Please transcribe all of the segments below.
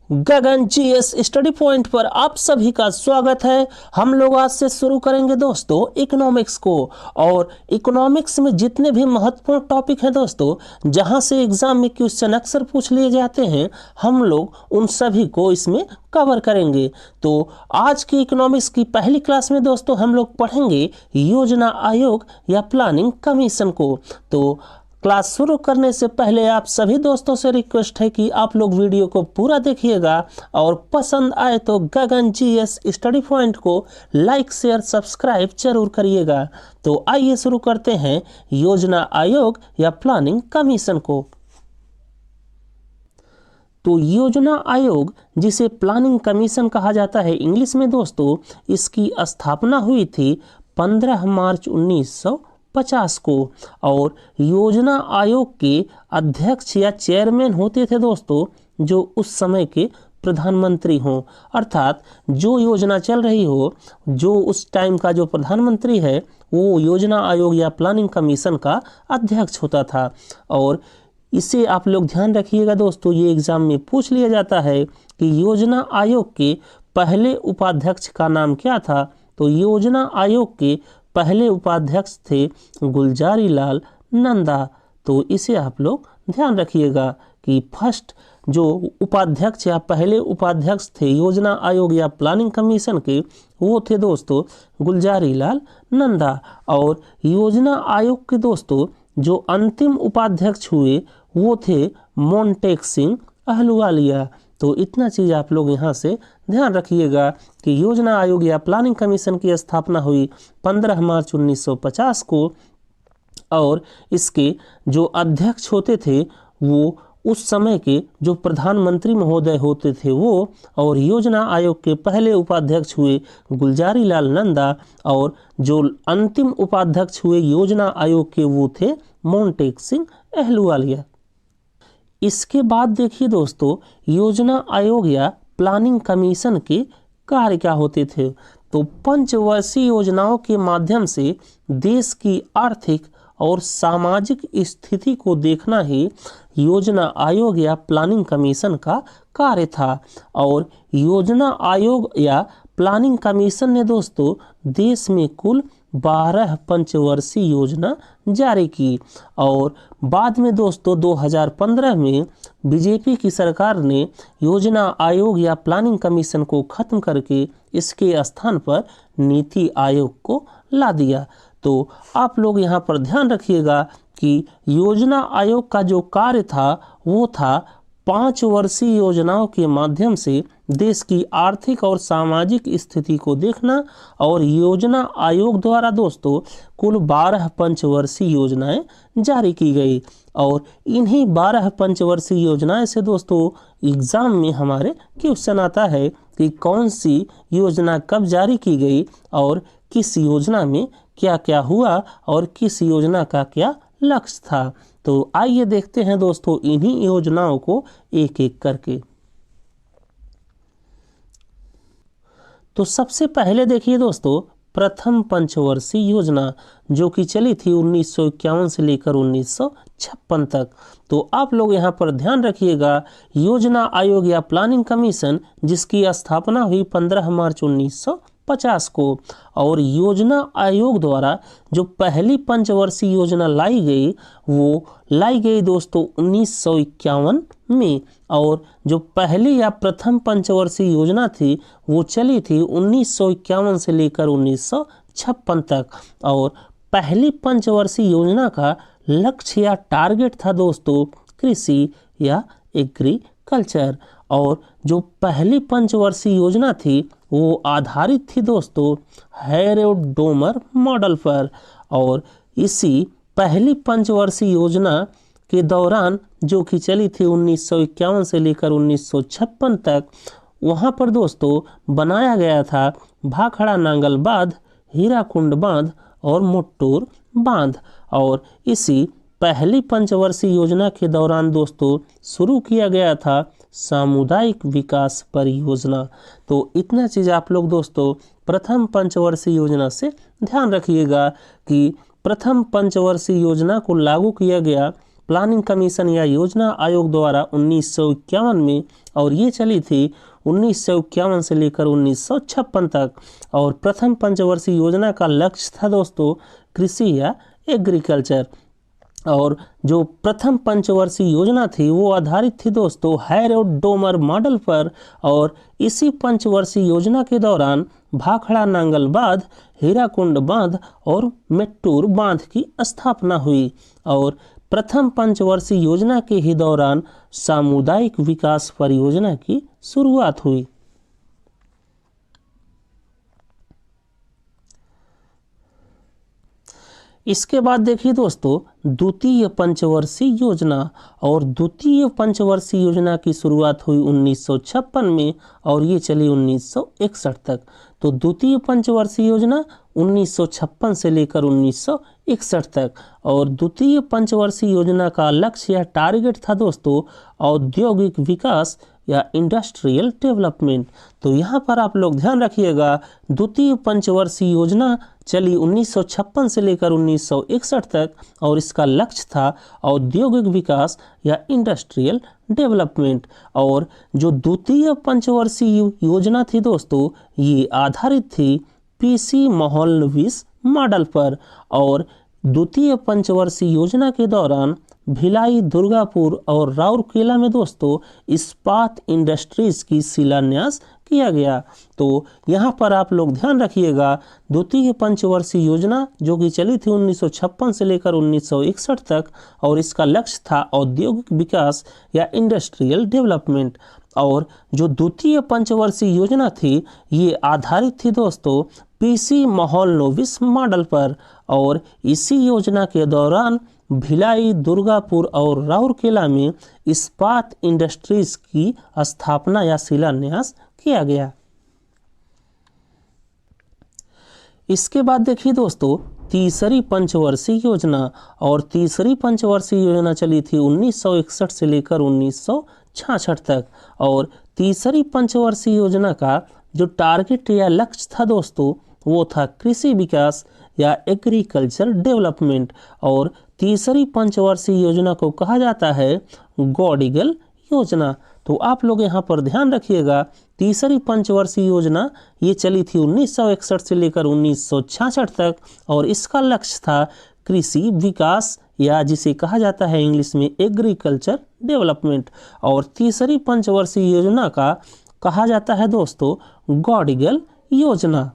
गगन GS study point पर आप सभी का स्वागत है। हम लोग आज से शुरू करेंगे दोस्तों इकोनॉमिक्स को। और इकोनॉमिक्स में जितने भी महत्वपूर्ण टॉपिक हैं दोस्तों, जहां से एग्जाम में क्वेश्चन अक्सर पूछ लिए जाते हैं, हम लोग उन सभी को इसमें कवर करेंगे। तो आज की इकोनॉमिक्स की पहली क्लास में दोस्तों हम लोग पढ़ेंगे योजना आयोग या प्लानिंग कमीशन को। तो क्लास शुरू करने से पहले आप सभी दोस्तों से रिक्वेस्ट है कि आप लोग वीडियो को पूरा देखिएगा और पसंद आए तो गगन जीएस स्टडी पॉइंट को लाइक शेयर सब्सक्राइब जरूर करिएगा। तो आइए शुरू करते हैं योजना आयोग या प्लानिंग कमीशन को। तो योजना आयोग, जिसे प्लानिंग कमीशन कहा जाता है इंग्लिश में दोस्तों, इसकी स्थापना हुई थी 15 मार्च 1950 को। और योजना आयोग के अध्यक्ष या चेयरमैन होते थे दोस्तों जो उस समय के प्रधानमंत्री हों, अर्थात जो योजना चल रही हो, जो उस टाइम का जो प्रधानमंत्री है वो योजना आयोग या प्लानिंग कमीशन का अध्यक्ष होता था। और इसे आप लोग ध्यान रखिएगा दोस्तों, ये एग्जाम में पूछ लिया जाता है कि योजना आयोग के पहले उपाध्यक्ष का नाम क्या था। तो योजना आयोग के पहले उपाध्यक्ष थे गुलजारी लाल नंदा। तो इसे आप लोग ध्यान रखिएगा कि फर्स्ट जो उपाध्यक्ष या पहले उपाध्यक्ष थे योजना आयोग या प्लानिंग कमीशन के, वो थे दोस्तों गुलजारी लाल नंदा। और योजना आयोग के दोस्तों जो अंतिम उपाध्यक्ष हुए वो थे मोंटेक सिंह अहलुवालिया। तो इतना चीज़ आप लोग यहाँ से ध्यान रखिएगा कि योजना आयोग या प्लानिंग कमीशन की स्थापना हुई 15 मार्च 1950 को। और इसके जो अध्यक्ष होते थे वो उस समय के जो प्रधानमंत्री महोदय होते थे वो, और योजना आयोग के पहले उपाध्यक्ष हुए गुलजारी लाल नंदा, और जो अंतिम उपाध्यक्ष हुए योजना आयोग के वो थे मोंटेक सिंह अहलुवालिया। इसके बाद देखिए दोस्तों योजना आयोग या प्लानिंग कमीशन के कार्य क्या होते थे। तो पंचवर्षीय योजनाओं के माध्यम से देश की आर्थिक और सामाजिक स्थिति को देखना ही योजना आयोग या प्लानिंग कमीशन का कार्य था। और योजना आयोग या प्लानिंग कमीशन ने दोस्तों देश में कुल 12 पंचवर्षीय योजना जारी की। और बाद में दोस्तों 2015 में बीजेपी की सरकार ने योजना आयोग या प्लानिंग कमीशन को खत्म करके इसके स्थान पर नीति आयोग को ला दिया। तो आप लोग यहाँ पर ध्यान रखिएगा कि योजना आयोग का जो कार्य था वो था 5 वर्षीय योजनाओं के माध्यम से देश की आर्थिक और सामाजिक स्थिति को देखना। और योजना आयोग द्वारा दोस्तों कुल 12 पंचवर्षीय योजनाएं जारी की गई। और इन्हीं 12 पंचवर्षीय योजनाएं से दोस्तों एग्जाम में हमारे क्वेश्चन आता है कि कौन सी योजना कब जारी की गई और किस योजना में क्या क्या हुआ और किस योजना का क्या लक्ष्य था। तो आइए देखते हैं दोस्तों इन्हीं योजनाओं को एक एक करके। तो सबसे पहले देखिए दोस्तों प्रथम पंचवर्षीय योजना, जो कि चली थी 1951 से लेकर 1956 तक। तो आप लोग यहाँ पर ध्यान रखिएगा योजना आयोग या प्लानिंग कमीशन जिसकी स्थापना हुई 15 मार्च 1950 को। और योजना आयोग द्वारा जो पहली पंचवर्षीय योजना लाई गई वो लाई गई दोस्तों 1951 में। और जो पहली या प्रथम पंचवर्षीय योजना थी वो चली थी 1951 से लेकर 1956 तक। और पहली पंचवर्षीय योजना का लक्ष्य या टारगेट था दोस्तों कृषि या एग्रीकल्चर। और जो पहली पंचवर्षीय योजना थी वो आधारित थी दोस्तों हैरोडोमर मॉडल पर। और इसी पहली पंचवर्षीय योजना के दौरान जो कि चली थी 1951 से लेकर 1956 तक, वहाँ पर दोस्तों बनाया गया था भाखड़ा नांगल बांध, हीराकुंड बांध और मुट्टूर बांध। और इसी पहली पंचवर्षीय योजना के दौरान दोस्तों शुरू किया गया था सामुदायिक विकास परियोजना। तो इतना चीज़ आप लोग दोस्तों प्रथम पंचवर्षीय योजना से ध्यान रखिएगा कि प्रथम पंचवर्षीय योजना को लागू किया गया प्लानिंग कमीशन या योजना आयोग द्वारा 1951 में, और ये चली थी 1951 से लेकर 1956 तक। और प्रथम पंचवर्षीय योजना का लक्ष्य था दोस्तों कृषि या एग्रीकल्चर। और जो प्रथम पंचवर्षीय योजना थी वो आधारित थी दोस्तों हैरोल्ड डोमर मॉडल पर। और इसी पंचवर्षीय योजना के दौरान भाखड़ा नांगल बांध, हीराकुंड बांध और मेट्टूर बांध की स्थापना हुई। और प्रथम पंचवर्षीय योजना के ही दौरान सामुदायिक विकास परियोजना की शुरुआत हुई। इसके बाद देखिए दोस्तों द्वितीय पंचवर्षीय योजना। और द्वितीय पंचवर्षीय योजना की शुरुआत हुई 1956 में और ये चली 1961 तक। तो द्वितीय पंचवर्षीय योजना 1956 से लेकर 1961 तक। और द्वितीय पंचवर्षीय योजना का लक्ष्य या टारगेट था दोस्तों औद्योगिक विकास या इंडस्ट्रियल डेवलपमेंट। तो यहाँ पर आप लोग ध्यान रखिएगा द्वितीय पंचवर्षीय योजना चली 1956 से लेकर 1961 तक और इसका लक्ष्य था औद्योगिक विकास या इंडस्ट्रियल डेवलपमेंट। और जो द्वितीय पंचवर्षीय योजना थी दोस्तों ये आधारित थी पीसी महलनोबिस मॉडल पर। और द्वितीय पंचवर्षीय योजना के दौरान भिलाई, दुर्गापुर और राउरकेला में दोस्तों इस्पात इंडस्ट्रीज की शिलान्यास किया गया। तो यहाँ पर आप लोग ध्यान रखिएगा द्वितीय पंचवर्षीय योजना जो कि चली थी 1956 से लेकर 1961 तक और इसका लक्ष्य था औद्योगिक विकास या इंडस्ट्रियल डेवलपमेंट। और जो द्वितीय पंचवर्षीय योजना थी ये आधारित थी दोस्तों पीसी महलनोबिस मॉडल पर। और इसी योजना के दौरान भिलाई, दुर्गापुर और राउरकेला में इस्पात इंडस्ट्रीज की स्थापना या शिलान्यास किया गया। इसके बाद देखिए दोस्तों तीसरी पंचवर्षीय योजना। और तीसरी पंचवर्षीय योजना चली थी 1961 से लेकर 1966 तक। और तीसरी पंचवर्षीय योजना का जो टारगेट या लक्ष्य था दोस्तों वो था कृषि विकास या एग्रीकल्चर डेवलपमेंट। और तीसरी पंचवर्षीय योजना को कहा जाता है गॉडिगल योजना। तो आप लोग यहाँ पर ध्यान रखिएगा तीसरी पंचवर्षीय योजना ये चली थी 1961 से लेकर 1966 तक और इसका लक्ष्य था कृषि विकास या जिसे कहा जाता है इंग्लिश में एग्रीकल्चर डेवलपमेंट। और तीसरी पंचवर्षीय योजना का कहा जाता है दोस्तों गॉडिगल योजना।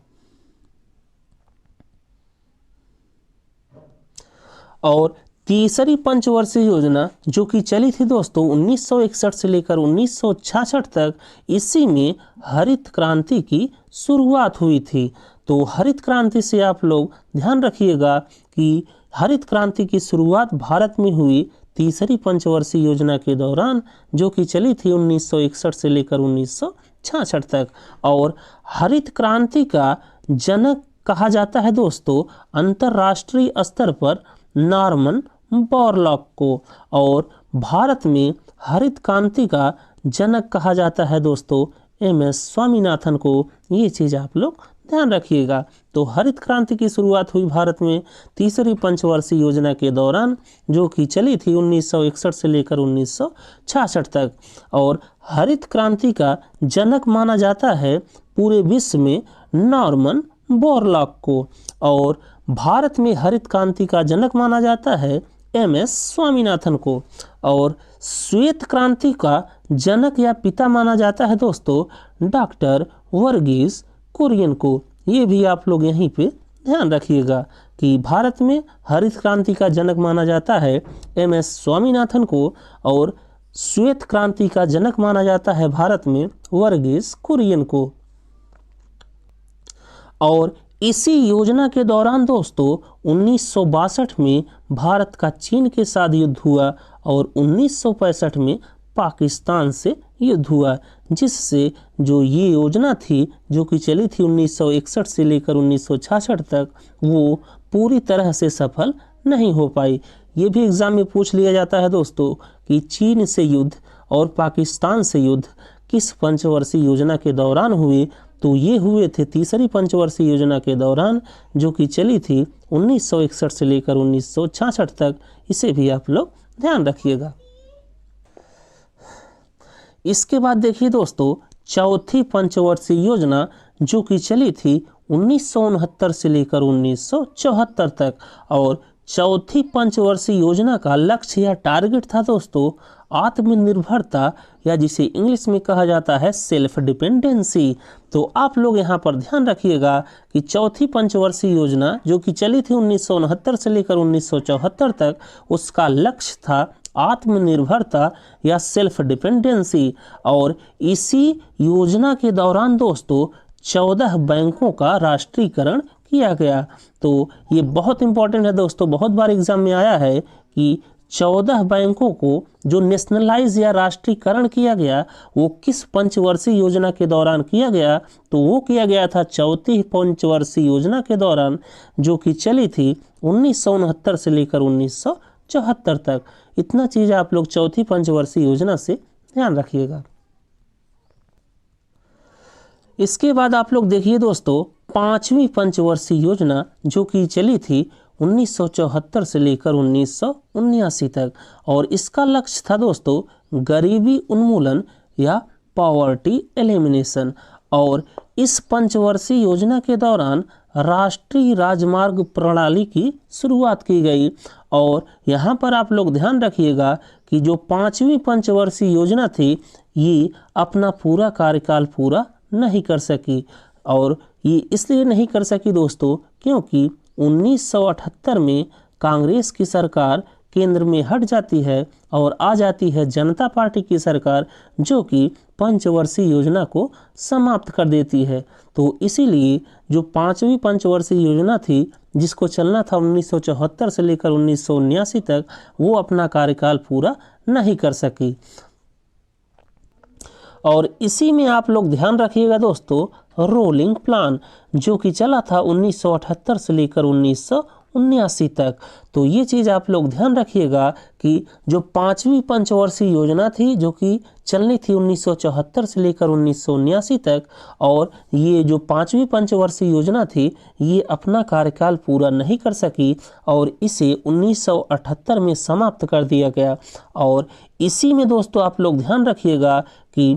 और तीसरी पंचवर्षीय योजना जो कि चली थी दोस्तों 1961 से लेकर 1966 तक, इसी में हरित क्रांति की शुरुआत हुई थी। तो हरित क्रांति से आप लोग ध्यान रखिएगा कि हरित क्रांति की शुरुआत भारत में हुई तीसरी पंचवर्षीय योजना के दौरान जो कि चली थी 1961 से लेकर 1966 तक। और हरित क्रांति का जनक कहा जाता है दोस्तों अंतर्राष्ट्रीय स्तर पर नॉर्मन बोरलॉग को। और भारत में हरित क्रांति का जनक कहा जाता है दोस्तों एमएस स्वामीनाथन को। ये चीज़ आप लोग ध्यान रखिएगा। तो हरित क्रांति की शुरुआत हुई भारत में तीसरी पंचवर्षीय योजना के दौरान जो कि चली थी 1961 से लेकर 1966 तक। और हरित क्रांति का जनक माना जाता है पूरे विश्व में नॉर्मन बोरलॉग को। और भारत में हरित क्रांति का जनक माना जाता है एमएस स्वामीनाथन को। और श्वेत क्रांति का जनक या पिता माना जाता है दोस्तों डॉक्टर वर्गीस कुरियन को। ये भी आप लोग यहीं पे ध्यान रखिएगा कि भारत में हरित क्रांति का जनक माना जाता है एमएस स्वामीनाथन को और श्वेत क्रांति का जनक माना जाता है भारत में वर्गीस कुरियन को। और इसी योजना के दौरान दोस्तों 1962 में भारत का चीन के साथ युद्ध हुआ और 1965 में पाकिस्तान से युद्ध हुआ, जिससे जो ये योजना थी जो कि चली थी 1961 से लेकर 1966 तक वो पूरी तरह से सफल नहीं हो पाई। ये भी एग्जाम में पूछ लिया जाता है दोस्तों कि चीन से युद्ध और पाकिस्तान से युद्ध किस पंचवर्षीय योजना के दौरान हुए। तो ये हुए थे तीसरी पंचवर्षीय योजना के दौरान जो कि चली थी 1961 से लेकर 1966 तक। इसे भी आप लोग ध्यान रखिएगा। इसके बाद देखिए दोस्तों, चौथी पंचवर्षीय योजना जो कि चली थी 1969 से लेकर 1974 तक, और चौथी पंचवर्षीय योजना का लक्ष्य या टारगेट था दोस्तों आत्मनिर्भरता, या जिसे इंग्लिश में कहा जाता है सेल्फ डिपेंडेंसी। तो आप लोग यहाँ पर ध्यान रखिएगा कि चौथी पंचवर्षीय योजना जो कि चली थी 1969 से लेकर 1974 तक, उसका लक्ष्य था आत्मनिर्भरता या सेल्फ डिपेंडेंसी। और इसी योजना के दौरान दोस्तों 14 बैंकों का राष्ट्रीयकरण किया गया। तो ये बहुत इंपॉर्टेंट है दोस्तों, बहुत बार एग्जाम में आया है कि 14 बैंकों को जो नेशनलाइज या राष्ट्रीयकरण किया गया वो किस पंचवर्षीय योजना के दौरान किया गया, तो वो किया गया था चौथी पंचवर्षीय योजना के दौरान, जो कि चली थी 1969 से लेकर 1974 तक। इतना चीज आप लोग चौथी पंचवर्षीय योजना से ध्यान रखिएगा। इसके बाद आप लोग देखिए दोस्तों, पांचवी पंचवर्षीय योजना जो कि चली थी 1974 से लेकर 1979 तक, और इसका लक्ष्य था दोस्तों गरीबी उन्मूलन या पॉवर्टी एलिमिनेशन। और इस पंचवर्षीय योजना के दौरान राष्ट्रीय राजमार्ग प्रणाली की शुरुआत की गई। और यहाँ पर आप लोग ध्यान रखिएगा कि जो पांचवी पंचवर्षीय योजना थी ये अपना पूरा कार्यकाल पूरा नहीं कर सकी, और ये इसलिए नहीं कर सकी दोस्तों क्योंकि 1978 में कांग्रेस की सरकार केंद्र में हट जाती है और आ जाती है जनता पार्टी की सरकार, जो कि पंचवर्षीय योजना को समाप्त कर देती है। तो इसीलिए जो पांचवी पंचवर्षीय योजना थी जिसको चलना था 1974 से लेकर 1979 तक, वो अपना कार्यकाल पूरा नहीं कर सकी। और इसी में आप लोग ध्यान रखिएगा दोस्तों, रोलिंग प्लान जो कि चला था 1978 से लेकर 1979 तक। तो ये चीज़ आप लोग ध्यान रखिएगा कि जो पांचवी पंचवर्षीय योजना थी जो कि चलनी थी 1974 से लेकर 1979 तक, और ये जो पांचवी पंचवर्षीय योजना थी ये अपना कार्यकाल पूरा नहीं कर सकी और इसे 1978 में समाप्त कर दिया गया। और इसी में दोस्तों आप लोग ध्यान रखिएगा कि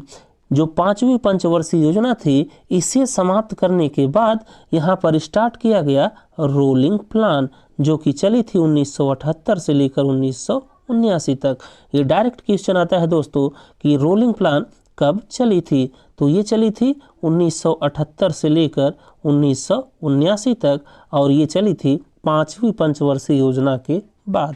जो पांचवी पंचवर्षीय योजना थी इसे समाप्त करने के बाद यहाँ पर स्टार्ट किया गया रोलिंग प्लान जो कि चली थी 1978 से लेकर 1979 तक। ये डायरेक्ट क्वेश्चन आता है दोस्तों कि रोलिंग प्लान कब चली थी, तो ये चली थी 1978 से लेकर 1979 तक, और ये चली थी पांचवी पंचवर्षीय योजना के बाद।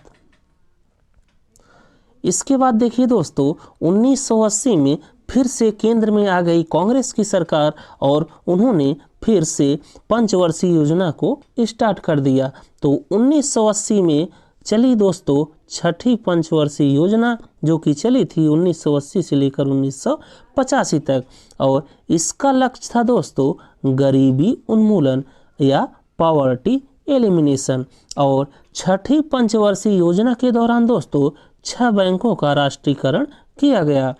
इसके बाद देखिए दोस्तों 1980 में फिर से केंद्र में आ गई कांग्रेस की सरकार और उन्होंने फिर से पंचवर्षीय योजना को स्टार्ट कर दिया। तो 1980 में चली दोस्तों छठी पंचवर्षीय योजना जो कि चली थी 1980 से लेकर 1985 तक, और इसका लक्ष्य था दोस्तों गरीबी उन्मूलन या पॉवर्टी एलिमिनेशन। और छठी पंचवर्षीय योजना के दौरान दोस्तों 6 बैंकों का राष्ट्रीयकरण किया गया,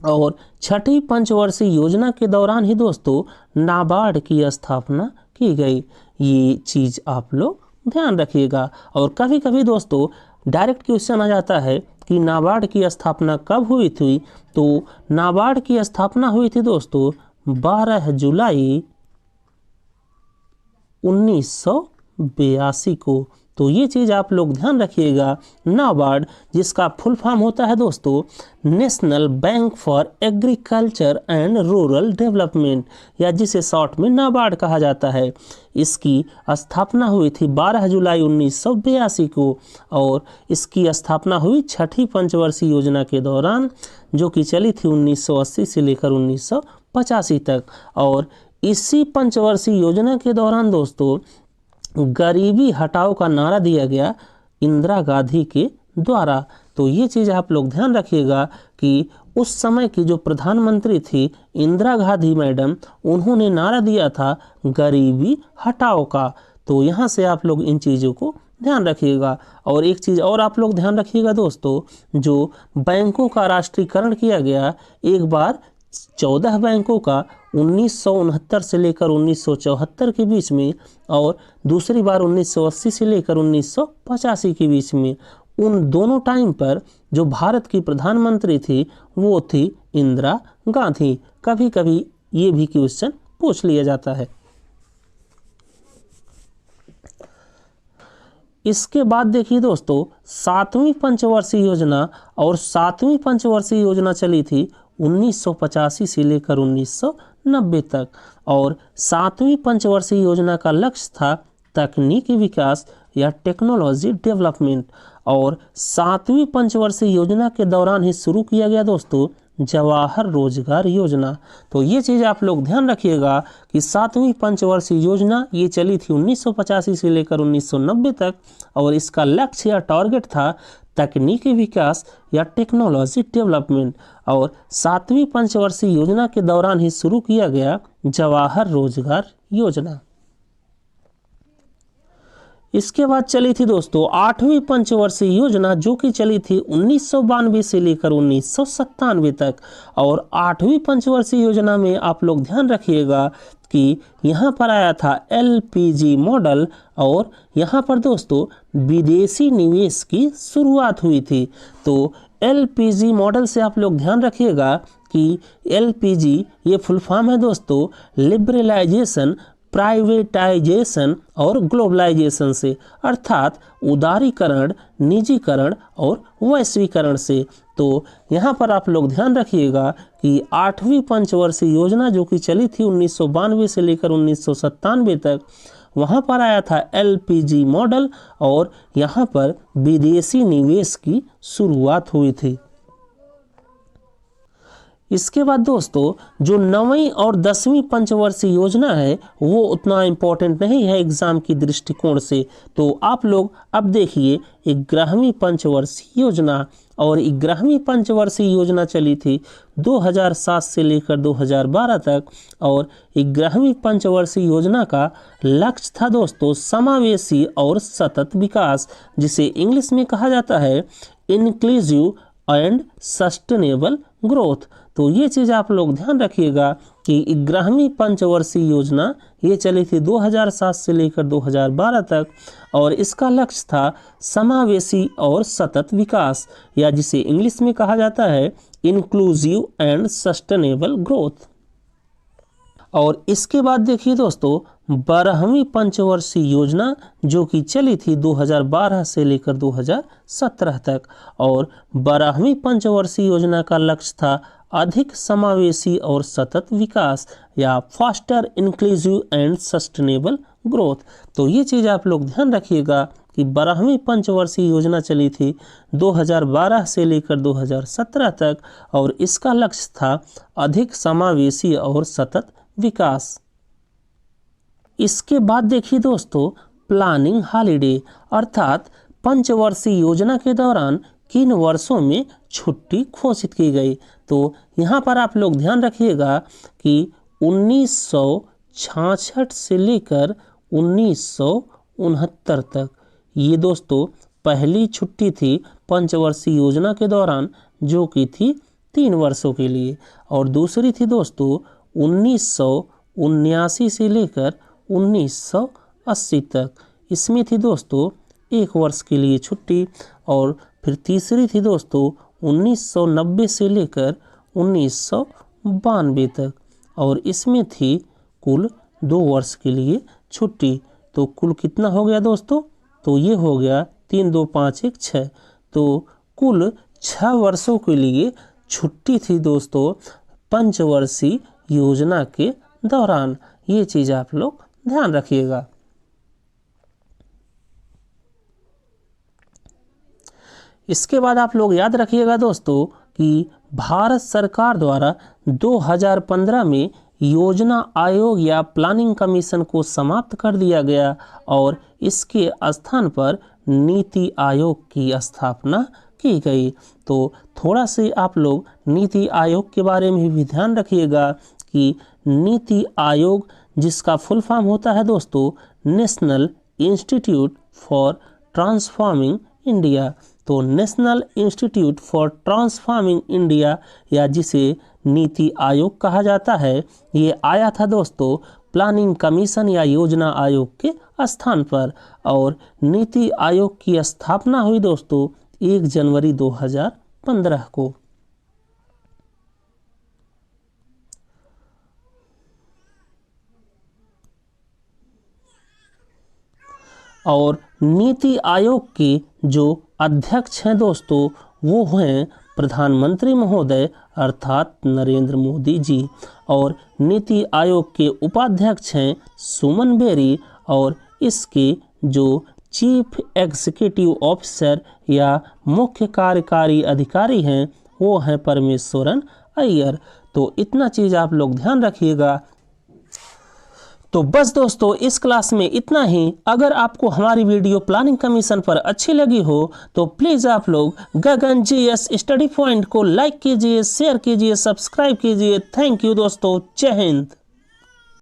और छठी पंचवर्षीय योजना के दौरान ही दोस्तों नाबार्ड की स्थापना की गई। ये चीज़ आप लोग ध्यान रखिएगा। और कभी कभी दोस्तों डायरेक्ट क्वेश्चन आ जाता है कि नाबार्ड की स्थापना कब हुई थी, तो नाबार्ड की स्थापना हुई थी दोस्तों 12 जुलाई 1982 को। तो ये चीज़ आप लोग ध्यान रखिएगा। नाबार्ड जिसका फुल फॉर्म होता है दोस्तों national bank for agriculture and rural development, या जिसे शॉर्ट में नाबार्ड कहा जाता है, इसकी स्थापना हुई थी 12 जुलाई 1982 को, और इसकी स्थापना हुई छठी पंचवर्षीय योजना के दौरान जो कि चली थी 1980 से लेकर 1985 तक। और इसी पंचवर्षीय योजना के दौरान दोस्तों गरीबी हटाओ का नारा दिया गया इंदिरा गांधी के द्वारा। तो ये चीज़ आप लोग ध्यान रखिएगा कि उस समय की जो प्रधानमंत्री थी इंदिरा गांधी मैडम, उन्होंने नारा दिया था गरीबी हटाओ का। तो यहाँ से आप लोग इन चीज़ों को ध्यान रखिएगा। और एक चीज़ और आप लोग ध्यान रखिएगा दोस्तों, जो बैंकों का राष्ट्रीयकरण किया गया, एक बार 14 बैंकों का 1969 से लेकर 1974 के बीच में, और दूसरी बार 1980 से लेकर 1985 के बीच में। उन दोनों टाइम पर जो भारत की प्रधानमंत्री थी वो थी इंदिरा गांधी। कभी कभी ये भी क्वेश्चन पूछ लिया जाता है। इसके बाद देखिए दोस्तों, 7वीं पंचवर्षीय योजना, और 7वीं पंचवर्षीय योजना चली थी 1985 से लेकर 1990 तक। और 7वीं पंचवर्षीय योजना का लक्ष्य था तकनीकी विकास या टेक्नोलॉजी डेवलपमेंट। और 7वीं पंचवर्षीय योजना के दौरान ही शुरू किया गया दोस्तों जवाहर रोजगार योजना। तो ये चीज़ आप लोग ध्यान रखिएगा कि 7वीं पंचवर्षीय योजना ये चली थी 1985 से लेकर 1990 तक, और इसका लक्ष्य या टारगेट था तकनीकी विकास या टेक्नोलॉजी डेवलपमेंट। और 7वीं पंचवर्षीय योजना के दौरान ही शुरू किया गया जवाहर रोजगार योजना। इसके बाद चली थी दोस्तों 8वीं पंचवर्षीय योजना, जो कि चली थी 1992 से लेकर 1997 तक। और 8वीं पंचवर्षीय योजना में आप लोग ध्यान रखिएगा कि यहाँ पर आया था LPG मॉडल, और यहाँ पर दोस्तों विदेशी निवेश की शुरुआत हुई थी। तो LPG मॉडल से आप लोग ध्यान रखिएगा कि LPG ये फुल फॉर्म है दोस्तों लिबरलाइजेशन, प्राइवेटाइजेशन और ग्लोबलाइजेशन से, अर्थात उदारीकरण, निजीकरण और वैश्वीकरण से। तो यहाँ पर आप लोग ध्यान रखिएगा कि 8वीं पंचवर्षीय योजना जो कि चली थी 1992 से लेकर 1997 तक, वहाँ पर आया था LPG मॉडल, और यहाँ पर विदेशी निवेश की शुरुआत हुई थी। इसके बाद दोस्तों जो 9वीं और 10वीं पंचवर्षीय योजना है वो उतना इम्पोर्टेंट नहीं है एग्जाम की दृष्टिकोण से। तो आप लोग अब देखिए 11वीं पंचवर्षीय योजना, और 11वीं पंचवर्षीय योजना चली थी 2007 से लेकर 2012 तक। और 11वीं पंचवर्षीय योजना का लक्ष्य था दोस्तों समावेशी और सतत विकास, जिसे इंग्लिश में कहा जाता है इंक्लूसिव एंड सस्टेनेबल ग्रोथ। तो ये चीज़ आप लोग ध्यान रखिएगा कि 11वीं पंचवर्षीय योजना ये चली थी 2007 से लेकर 2012 तक, और इसका लक्ष्य था समावेशी और सतत विकास, या जिसे इंग्लिश में कहा जाता है इंक्लूसिव एंड सस्टेनेबल ग्रोथ। और इसके बाद देखिए दोस्तों 12वीं पंचवर्षीय योजना जो कि चली थी 2012 से लेकर 2017 तक। और 12वीं पंचवर्षीय योजना का लक्ष्य था अधिक समावेशी और सतत विकास, या faster inclusive and sustainable growth. तो ये चीज़ आप लोग ध्यान रखिएगा कि 12वीं पंचवर्षीय योजना चली थी 2012 से लेकर 2017 तक, और इसका लक्ष्य था अधिक समावेशी और सतत विकास। इसके बाद देखिए दोस्तों प्लानिंग हॉलिडे, अर्थात पंचवर्षीय योजना के दौरान किन वर्षों में छुट्टी घोषित की गई। तो यहाँ पर आप लोग ध्यान रखिएगा कि 1966 से लेकर 1969 तक ये दोस्तों पहली छुट्टी थी पंचवर्षीय योजना के दौरान, जो कि थी 3 वर्षों के लिए। और दूसरी थी दोस्तों 1979 से लेकर 1980 तक, इसमें थी दोस्तों 1 वर्ष के लिए छुट्टी। और फिर तीसरी थी दोस्तों 1990 से लेकर 1992 तक, और इसमें थी कुल 2 वर्ष के लिए छुट्टी। तो कुल कितना हो गया दोस्तों, तो ये हो गया 3 2 5 1 6। तो कुल 6 वर्षों के लिए छुट्टी थी दोस्तों पंचवर्षीय योजना के दौरान। ये चीज़ आप लोग ध्यान रखिएगा। इसके बाद आप लोग याद रखिएगा दोस्तों कि भारत सरकार द्वारा 2015 में योजना आयोग या प्लानिंग कमीशन को समाप्त कर दिया गया, और इसके स्थान पर नीति आयोग की स्थापना की गई। तो थोड़ा से आप लोग नीति आयोग के बारे में भी ध्यान रखिएगा कि नीति आयोग जिसका फुल फॉर्म होता है दोस्तों national institute for transforming India. तो national institute for transforming India, या जिसे नीति आयोग कहा जाता है, ये आया था दोस्तों प्लानिंग कमीशन या योजना आयोग के स्थान पर। और नीति आयोग की स्थापना हुई दोस्तों 1 जनवरी 2015 को। और नीति आयोग के जो अध्यक्ष हैं दोस्तों वो हैं प्रधानमंत्री महोदय अर्थात नरेंद्र मोदी जी, और नीति आयोग के उपाध्यक्ष हैं सुमन बेरी, और इसके जो चीफ एग्जीक्यूटिव ऑफिसर या मुख्य कार्यकारी अधिकारी हैं वो हैं परमेश्वरन अय्यर। तो इतना चीज़ आप लोग ध्यान रखिएगा। तो बस दोस्तों इस क्लास में इतना ही। अगर आपको हमारी वीडियो प्लानिंग कमीशन पर अच्छी लगी हो तो प्लीज़ आप लोग गगन जीएस स्टडी पॉइंट को लाइक कीजिए, शेयर कीजिए, सब्सक्राइब कीजिए। थैंक यू दोस्तों, जय हिंद।